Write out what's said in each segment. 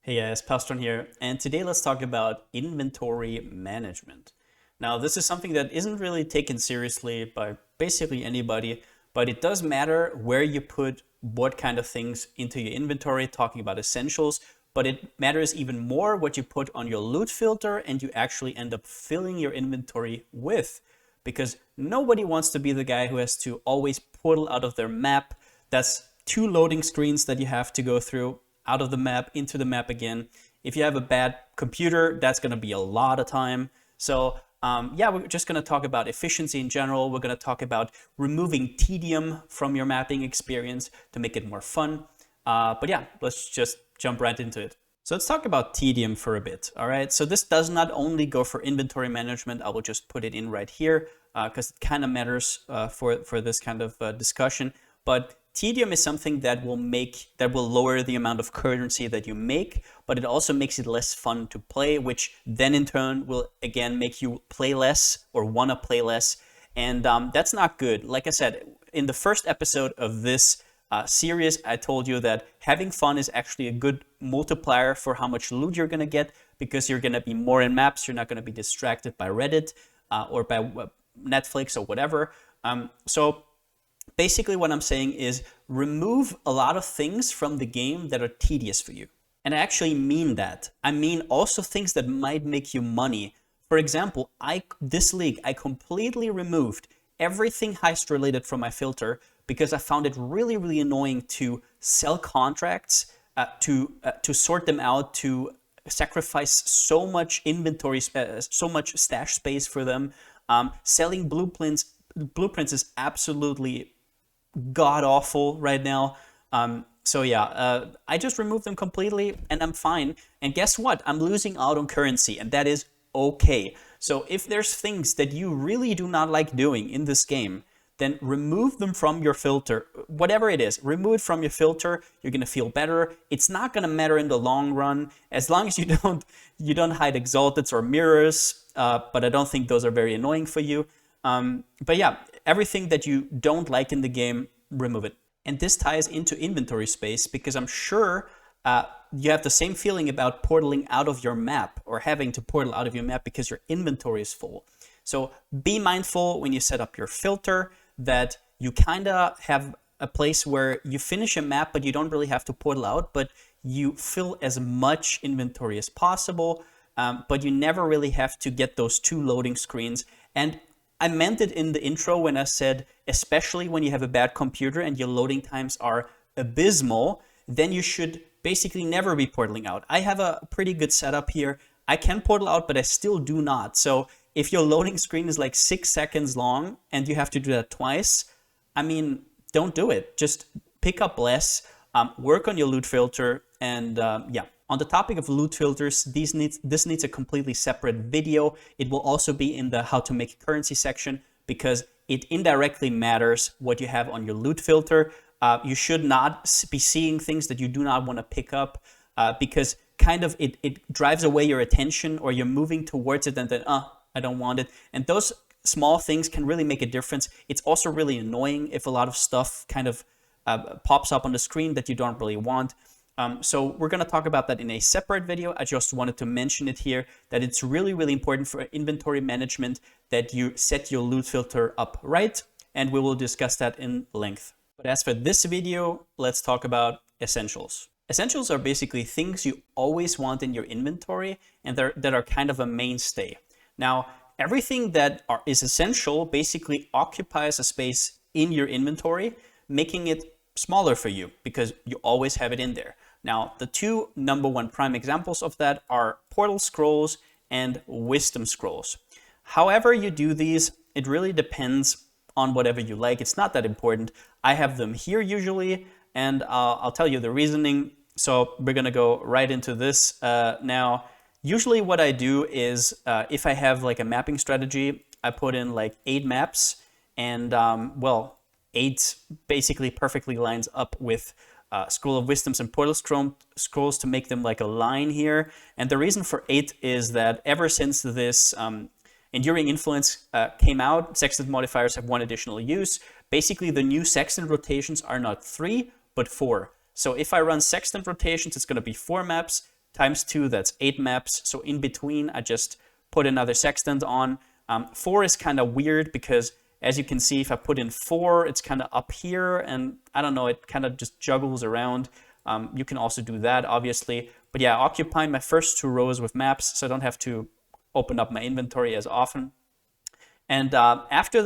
Hey guys, Palsteron here, and today let's talk about inventory management. Now, this is something that isn't really taken seriously by basically anybody, but it does matter where you put what kind of things into your inventory, talking about essentials, but it matters even more what you put on your loot filter and you actually end up filling your inventory with, because nobody wants to be the guy who has to always portal out of their map. That's 2 loading screens that you have to go through, out of the map, into the map again. If you have a bad computer, that's going to be a lot of time. So yeah, we're just going to talk about efficiency in general. We're going to talk about removing tedium from your mapping experience to make it more fun. But yeah, let's just jump right into it. So let's talk about tedium for a bit, all right? So this does not only go for inventory management. I will just put it in right here because it kind of matters for this kind of discussion. But tedium is something that will lower the amount of currency that you make, but it also makes it less fun to play, which then in turn will again make you play less or want to play less. And that's not good. Like I said, in the first episode of this series, I told you that having fun is actually a good multiplier for how much loot you're going to get, because you're going to be more in maps. You're not going to be distracted by Reddit or by Netflix or whatever. So basically what I'm saying is remove a lot of things from the game that are tedious for you. And I actually mean that. I mean also things that might make you money. For example, this league, I completely removed everything heist related from my filter because I found it really, really annoying to sell contracts, to sort them out, to sacrifice so much inventory, so much stash space for them. Selling blueprints is absolutely god awful right now. So yeah, I just removed them completely and I'm fine. And guess what? I'm losing out on currency, and that is okay. So if there's things that you really do not like doing in this game, then remove them from your filter. Whatever it is, remove it from your filter. You're gonna feel better. It's not gonna matter in the long run, as long as you don't hide exalteds or mirrors. But I don't think those are very annoying for you. But yeah, everything that you don't like in the game, remove it. And this ties into inventory space, because I'm sure you have the same feeling about portaling out of your map or having to portal out of your map because your inventory is full. So be mindful when you set up your filter that you kind of have a place where you finish a map, but you don't really have to portal out, but you fill as much inventory as possible, but you never really have to get those 2 loading screens. And I meant it in the intro when I said, especially when you have a bad computer and your loading times are abysmal, then you should basically never be portaling out. I have a pretty good setup here. I can portal out, but I still do not. So if your loading screen is like 6 seconds long and you have to do that twice, I mean, don't do it. Just pick up less, work on your loot filter, and yeah. On the topic of loot filters, this needs a completely separate video. It will also be in the how to make currency section, because it indirectly matters what you have on your loot filter. You should not be seeing things that you do not want to pick up, because kind of it drives away your attention, or you're moving towards it and then, I don't want it. And those small things can really make a difference. It's also really annoying if a lot of stuff kind of pops up on the screen that you don't really want. So we're going to talk about that in a separate video. I just wanted to mention it here, that it's really, really important for inventory management that you set your loot filter up right, and we will discuss that in length. But as for this video, let's talk about essentials. Essentials are basically things you always want in your inventory and that are kind of a mainstay. Now, everything that is essential basically occupies a space in your inventory, making it smaller for you because you always have it in there. Now, the 2 #1 prime examples of that are portal scrolls and wisdom scrolls. However you do these, it really depends on whatever you like. It's not that important. I have them here usually, and I'll tell you the reasoning. So we're gonna go right into this now. Usually what I do is if I have like a mapping strategy, I put in like 8 maps, and well, 8 basically perfectly lines up with Scroll of Wisdoms and Portal Scrolls to make them like a line here. And the reason for 8 is that ever since this Enduring Influence came out, sextant modifiers have 1 additional use. Basically, the new sextant rotations are not 3, but 4. So if I run sextant rotations, it's going to be 4 maps. times 2, that's 8 maps. So in between, I just put another sextant on. 4 is kind of weird because, as you can see, if I put in 4, it's kind of up here, and I don't know, it kind of just juggles around. You can also do that, obviously. But yeah, occupying my first 2 rows with maps, so I don't have to open up my inventory as often. And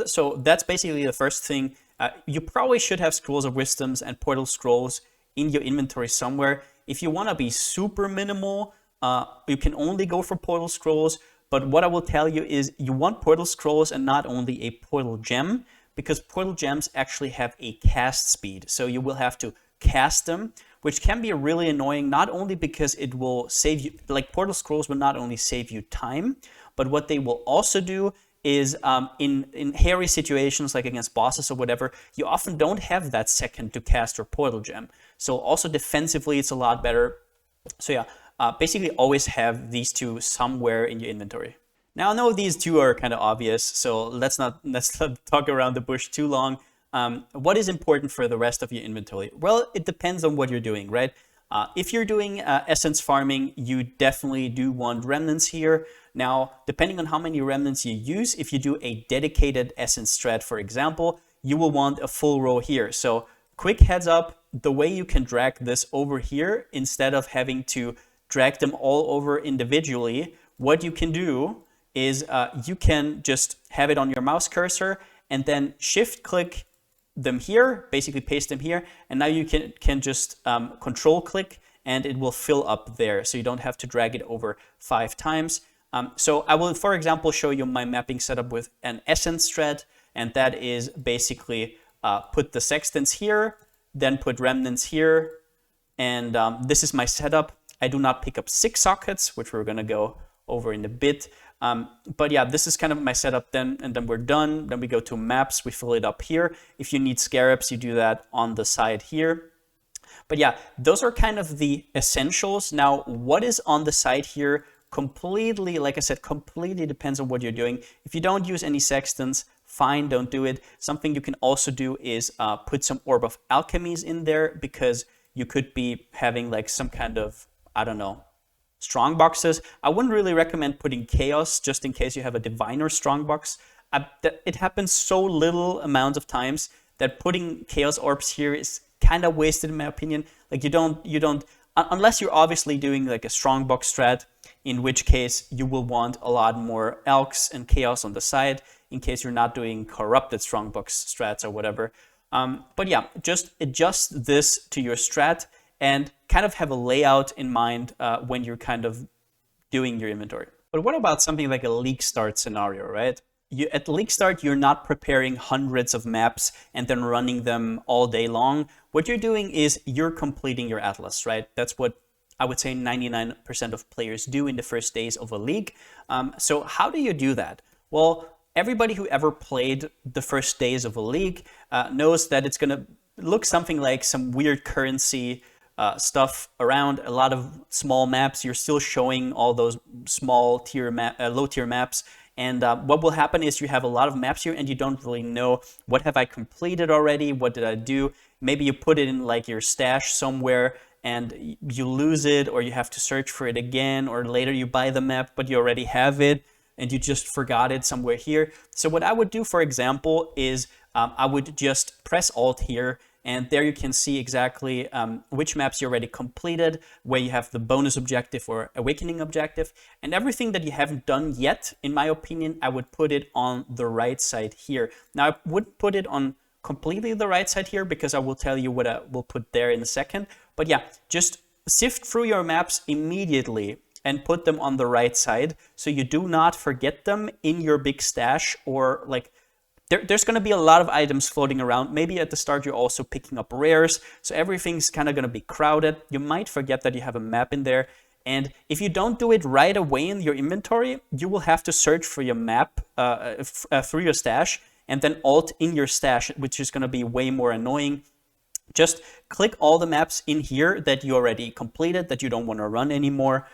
so that's basically the first thing. You probably should have Scrolls of Wisdoms and Portal Scrolls in your inventory somewhere. If you want to be super minimal, you can only go for Portal Scrolls. But what I will tell you is you want Portal Scrolls and not only a Portal Gem, because Portal Gems actually have a cast speed. So you will have to cast them, which can be really annoying, not only because it will save you, like Portal Scrolls will not only save you time, but what they will also do is in hairy situations like against bosses or whatever, you often don't have that second to cast your Portal Gem. So also defensively, it's a lot better. So yeah, basically always have these 2 somewhere in your inventory. Now I know these 2 are kind of obvious, so let's not talk around the bush too long. What is important for the rest of your inventory? Well, it depends on what you're doing, right? If you're doing essence farming, you definitely do want remnants here. Now, depending on how many remnants you use, if you do a dedicated essence strat, for example, you will want a full row here. So quick heads up, the way you can drag this over here, instead of having to drag them all over individually, what you can do is you can just have it on your mouse cursor and then shift click them here, basically paste them here, and now you can just control click and it will fill up there, so you don't have to drag it over 5 times. So I will, for example, show you my mapping setup with an essence strat, and that is basically put the sextants here, then put remnants here, and this is my setup. I do not pick up 6 sockets, which we're gonna go over in a bit. But yeah, this is kind of my setup then, and then we're done. Then we go to maps, we fill it up here. If you need scarabs, you do that on the side here. But yeah, those are kind of the essentials. Now, what is on the side here completely, like I said, completely depends on what you're doing. If you don't use any sextants, fine, don't do it. Something you can also do is put some Orb of Alchemies in there, because you could be having like some kind of, I don't know, strong boxes. I wouldn't really recommend putting Chaos, just in case you have a Diviner strong box. It happens so little amounts of times that putting Chaos Orbs here is kind of wasted in my opinion. Like you don't, unless you're obviously doing like a strong box strat, in which case you will want a lot more Elks and Chaos on the side, in case you're not doing corrupted strong box strats or whatever. But yeah, just adjust this to your strat and kind of have a layout in mind when you're kind of doing your inventory. But what about something like a League Start scenario, right? At League Start, you're not preparing hundreds of maps and then running them all day long. What you're doing is you're completing your atlas, right? That's what I would say 99% of players do in the first days of a league. So how do you do that? Well, everybody who ever played the first days of a league knows that it's gonna look something like some weird currency stuff around, a lot of small maps. You're still showing all those small tier low tier maps. And what will happen is you have a lot of maps here and you don't really know, what have I completed already? What did I do? Maybe you put it in like your stash somewhere and you lose it, or you have to search for it again, or later you buy the map, but you already have it and you just forgot it somewhere here. So what I would do, for example, is I would just press Alt here, and there you can see exactly which maps you already completed, where you have the bonus objective or awakening objective, and everything that you haven't done yet, in my opinion, I would put it on the right side here. Now, I wouldn't put it on completely the right side here, because I will tell you what I will put there in a second. But yeah, just sift through your maps immediately and put them on the right side, so you do not forget them in your big stash, or like, there's going to be a lot of items floating around. Maybe at the start you're also picking up rares, so everything's kind of going to be crowded. You might forget that you have a map in there, and if you don't do it right away in your inventory, you will have to search for your map through your stash, and then Alt in your stash, which is going to be way more annoying. Just click all the maps in here that you already completed, that you don't want to run anymore.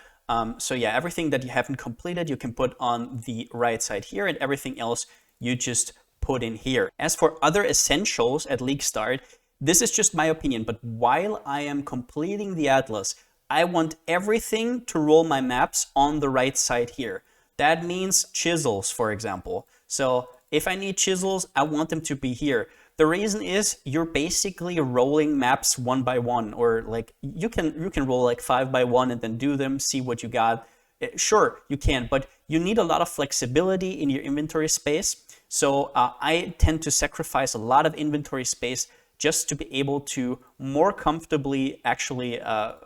So yeah, everything that you haven't completed, you can put on the right side here, and everything else you just put in here. As for other essentials at League Start, this is just my opinion, but while I am completing the atlas, I want everything to roll my maps on the right side here. That means chisels, for example. So if I need chisels, I want them to be here. The reason is you're basically rolling maps one by one, or like you can roll like 5 by 1 and then do them, see what you got. Sure, you can, but you need a lot of flexibility in your inventory space. So I tend to sacrifice a lot of inventory space just to be able to more comfortably actually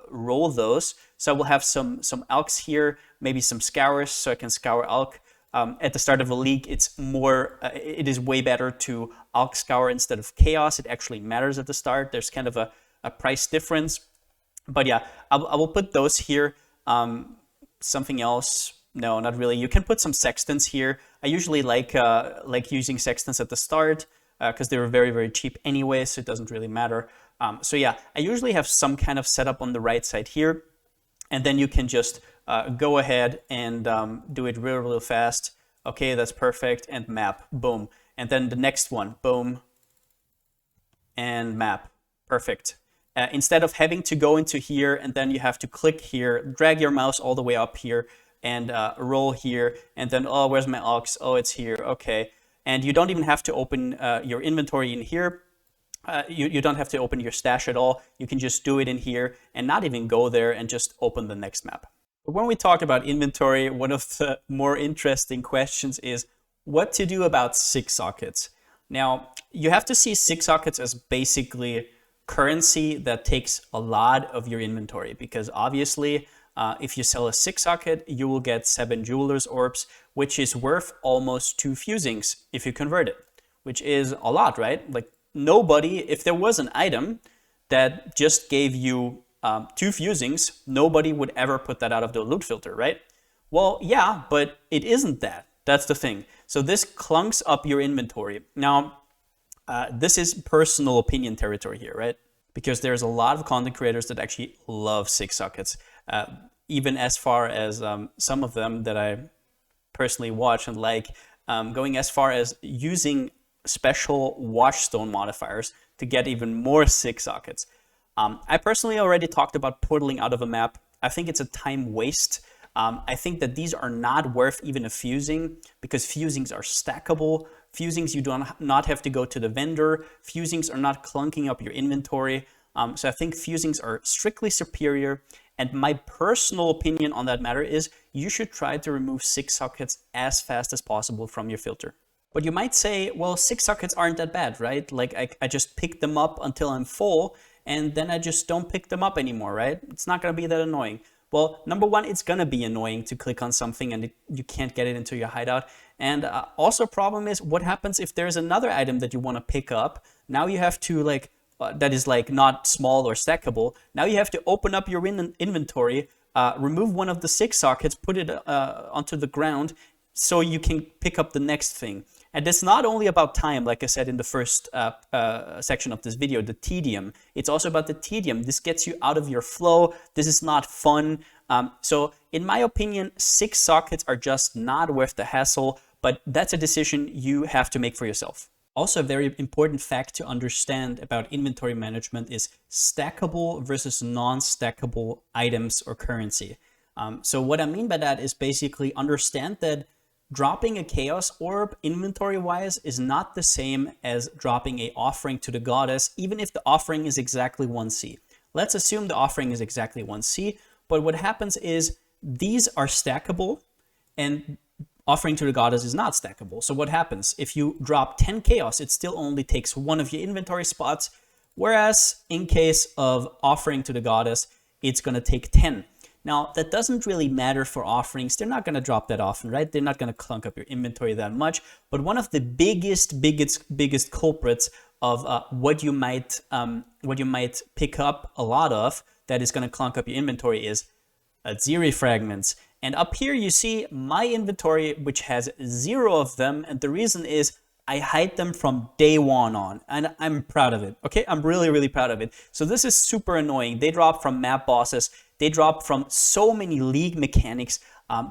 roll those. So I will have some alks here, maybe some scours, so I can scour alk. At the start of a league, it is way better to alk scour instead of chaos. It actually matters at the start. There's kind of a price difference. But yeah, I will put those here. Something else? No, not really. You can put some sextants here. I usually like using sextants at the start because they're very, very cheap anyway, so it doesn't really matter. So yeah, I usually have some kind of setup on the right side here, and then you can just go ahead and do it real, real fast. Okay, that's perfect, and map, boom. And then the next one, boom, and map, perfect. Instead of having to go into here and then you have to click here, drag your mouse all the way up here and roll here, and then, oh, where's my alks? Oh, it's here, okay. And you don't even have to open your inventory in here. You don't have to open your stash at all. You can just do it in here and not even go there and just open the next map. But when we talk about inventory, one of the more interesting questions is what to do about 6 sockets. Now, you have to see 6 sockets as basically currency that takes a lot of your inventory, because obviously if you sell a 6 socket, you will get 7 jeweler's orbs, which is worth almost 2 fusings if you convert it, which is a lot, right? Like nobody, if there was an item that just gave you 2 fusings, nobody would ever put that out of the loot filter, right? Well, yeah, but it isn't that. That's the thing. So this clunks up your inventory. Now, this is personal opinion territory here, right? Because there's a lot of content creators that actually love 6 sockets, even as far as some of them that I personally watch and like, going as far as using special watchstone modifiers to get even more 6 sockets. I personally already talked about portaling out of a map. I think it's a time waste. I think that these are not worth even a fusing, because fusings are stackable. Fusings, you do not have to go to the vendor. Fusings are not clunking up your inventory. So I think fusings are strictly superior. And my personal opinion on that matter is you should try to remove 6 sockets as fast as possible from your filter. But you might say, well, 6 sockets aren't that bad, right? Like I just pick them up until I'm full, and then I just don't pick them up anymore, right? It's not going to be that annoying. Well, number one, it's going to be annoying to click on something and you can't get it into your hideout. And also problem is, what happens if there's another item that you want to pick up? Now you have to that is like not small or stackable. Now you have to open up your inventory, remove one of the 6 sockets, put it onto the ground so you can pick up the next thing. And it's not only about time, like I said in the first section of this video, the tedium. It's also about the tedium. This gets you out of your flow. This is not fun. So in my opinion, 6 sockets are just not worth the hassle, but that's a decision you have to make for yourself. Also, a very important fact to understand about inventory management is stackable versus non-stackable items or currency. So what I mean by that is basically understand that dropping a chaos orb inventory-wise is not the same as dropping a offering to the goddess, even if the offering is exactly 1C. Let's assume the offering is exactly 1C, but what happens is these are stackable and offering to the goddess is not stackable. So what happens? If you drop 10 chaos, it still only takes 1 of your inventory spots, whereas in case of offering to the goddess, it's going to take 10. Now, that doesn't really matter for offerings. They're not going to drop that often, right? They're not going to clunk up your inventory that much. But one of the biggest culprits of what you might pick up a lot of that is going to clunk up your inventory is Aziri fragments. And up here you see my inventory, which has 0 of them. And the reason is I hide them from day 1 on, and I'm proud of it. Okay, I'm really, really proud of it. So this is super annoying. They drop from map bosses. they drop from so many League mechanics.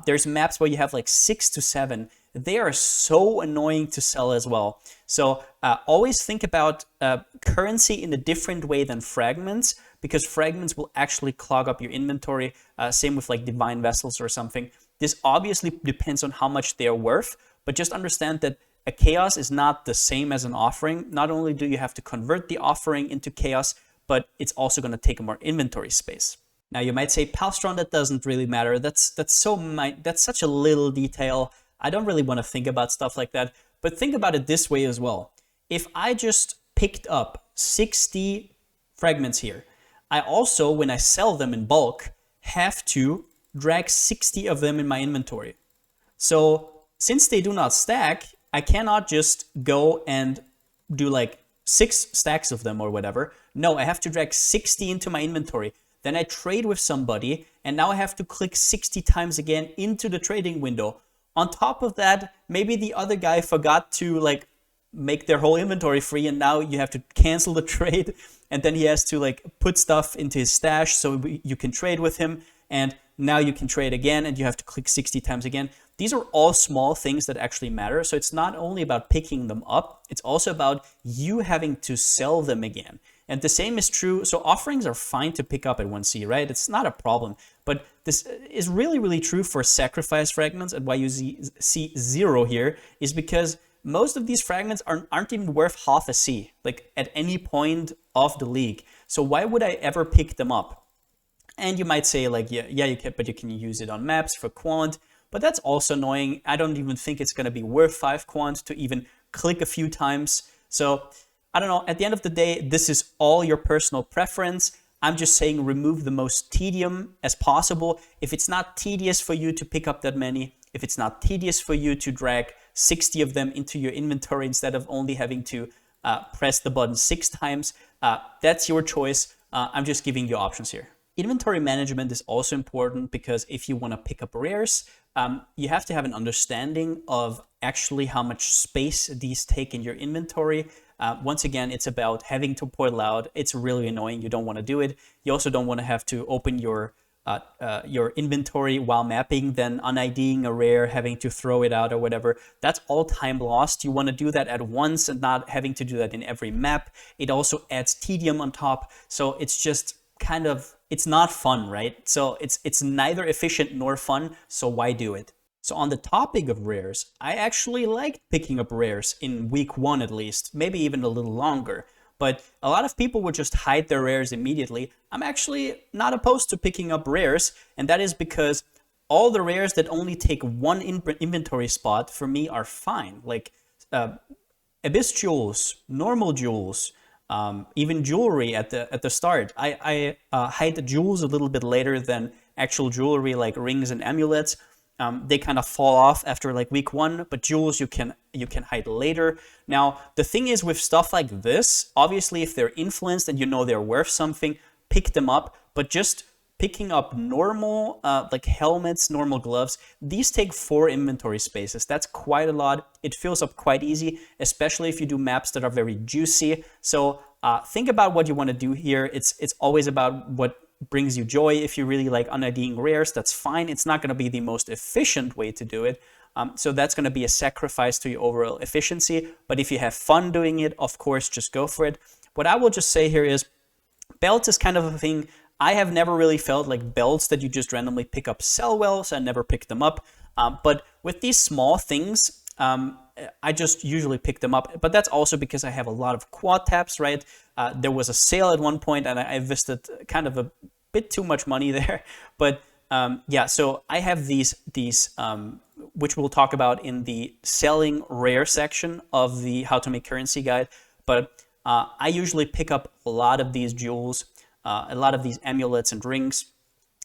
There's maps where you have like 6 to 7. They are so annoying to sell as well. So always think about currency in a different way than fragments, because fragments will actually clog up your inventory. Same with like divine vessels or something. This obviously depends on how much they are worth, but just understand that a chaos is not the same as an offering. Not only do you have to convert the offering into chaos, but it's also going to take more inventory space. Now you might say, Palsteron, that doesn't really matter. That's such a little detail. I don't really want to think about stuff like that. But think about it this way as well. If I just picked up 60 fragments here, I also, when I sell them in bulk, have to drag 60 of them in my inventory. So since they do not stack, I cannot just go and do like 6 stacks of them or whatever. No, I have to drag 60 into my inventory. Then I trade with somebody, and now I have to click 60 times again into the trading window. On top of that, maybe the other guy forgot to like make their whole inventory free, and now you have to cancel the trade, and then he has to like put stuff into his stash so you can trade with him, and now you can trade again, and you have to click 60 times again. These are all small things that actually matter. So it's not only about picking them up, it's also about you having to sell them again. And the same is true. So offerings are fine to pick up at 1C, right? It's not a problem. But this is really, really true for sacrifice fragments. And why you see 0 here is because most of these fragments aren't even worth half a C, like at any point of the league. So why would I ever pick them up? And you might say like, yeah, you can, but you can use it on maps for quant. But that's also annoying. I don't even think it's going to be worth 5 quant to even click a few times. So I don't know. At the end of the day, this is all your personal preference. I'm just saying remove the most tedium as possible. If it's not tedious for you to pick up that many, if it's not tedious for you to drag 60 of them into your inventory instead of only having to press the button 6 times, that's your choice. I'm just giving you options here. Inventory management is also important because if you want to pick up rares, you have to have an understanding of actually how much space these take in your inventory. Once again, it's about having to portal out. It's really annoying. You don't want to do it. You also don't want to have to open your inventory while mapping, then un-IDing a rare, having to throw it out or whatever. That's all time lost. You want to do that at once and not having to do that in every map. It also adds tedium on top. So it's just kind of, it's not fun, right? So it's neither efficient nor fun, so why do it? So on the topic of rares, I actually liked picking up rares in week 1 at least, maybe even a little longer. But a lot of people would just hide their rares immediately. I'm actually not opposed to picking up rares, and that is because all the rares that only take 1 inventory spot for me are fine. Like Abyss Jewels, normal jewels, even jewelry at the start. I hide the jewels a little bit later than actual jewelry like rings and amulets. They kind of fall off after like week 1, but jewels you can hide later. Now, the thing is with stuff like this, obviously if they're influenced and you know they're worth something, pick them up, but just picking up normal like helmets, normal gloves, these take 4 inventory spaces. That's quite a lot. It fills up quite easy, especially if you do maps that are very juicy. So think about what you want to do here. It's always about what brings you joy. If you really like un-IDing rares, that's fine. It's not going to be the most efficient way to do it. So that's going to be a sacrifice to your overall efficiency. But if you have fun doing it, of course, just go for it. What I will just say here is belts is kind of a thing. I have never really felt like belts that you just randomly pick up sell well, so I never pick them up. But with these small things, I just usually pick them up. But that's also because I have a lot of quad taps, right? There was a sale at one point and I invested kind of a bit too much money there. But yeah, so I have these which we'll talk about in the selling rare section of the How to Make Currency guide. But I usually pick up a lot of these jewels, a lot of these amulets and rings,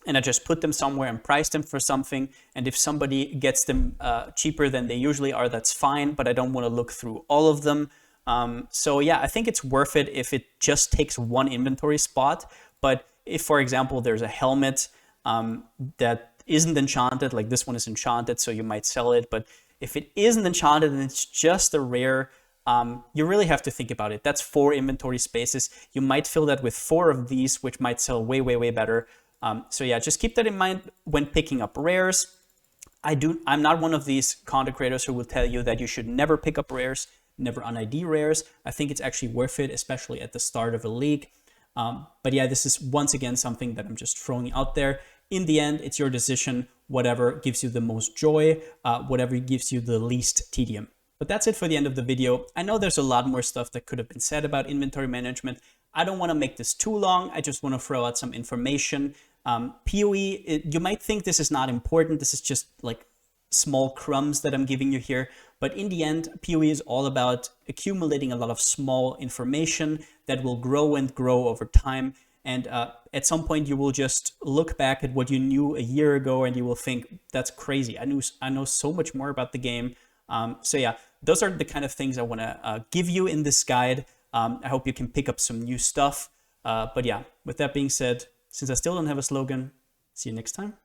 and I just put them somewhere and price them for something. And if somebody gets them cheaper than they usually are, that's fine, but I don't want to look through all of them. So yeah, I think it's worth it if it just takes 1 inventory spot. But if, for example, there's a helmet that isn't enchanted, like this one is enchanted, so you might sell it. But if it isn't enchanted and it's just a rare, you really have to think about it. That's 4 inventory spaces. You might fill that with 4 of these, which might sell way, way, way better. So yeah, just keep that in mind when picking up rares. I'm not one of these content creators who will tell you that you should never pick up rares, never on ID rares. I think it's actually worth it, especially at the start of a league. But yeah, this is once again something that I'm just throwing out there. In the end, it's your decision, whatever gives you the most joy, whatever gives you the least tedium. But that's it for the end of the video. I know there's a lot more stuff that could have been said about inventory management. I don't want to make this too long. I just want to throw out some information. PoE, you might think this is not important. This is just like small crumbs that I'm giving you here. But in the end, PoE is all about accumulating a lot of small information that will grow and grow over time. And at some point, you will just look back at what you knew a year ago and you will think, that's crazy. I know so much more about the game. So yeah, those are the kind of things I want to give you in this guide. I hope you can pick up some new stuff. But yeah, with that being said, since I still don't have a slogan, see you next time.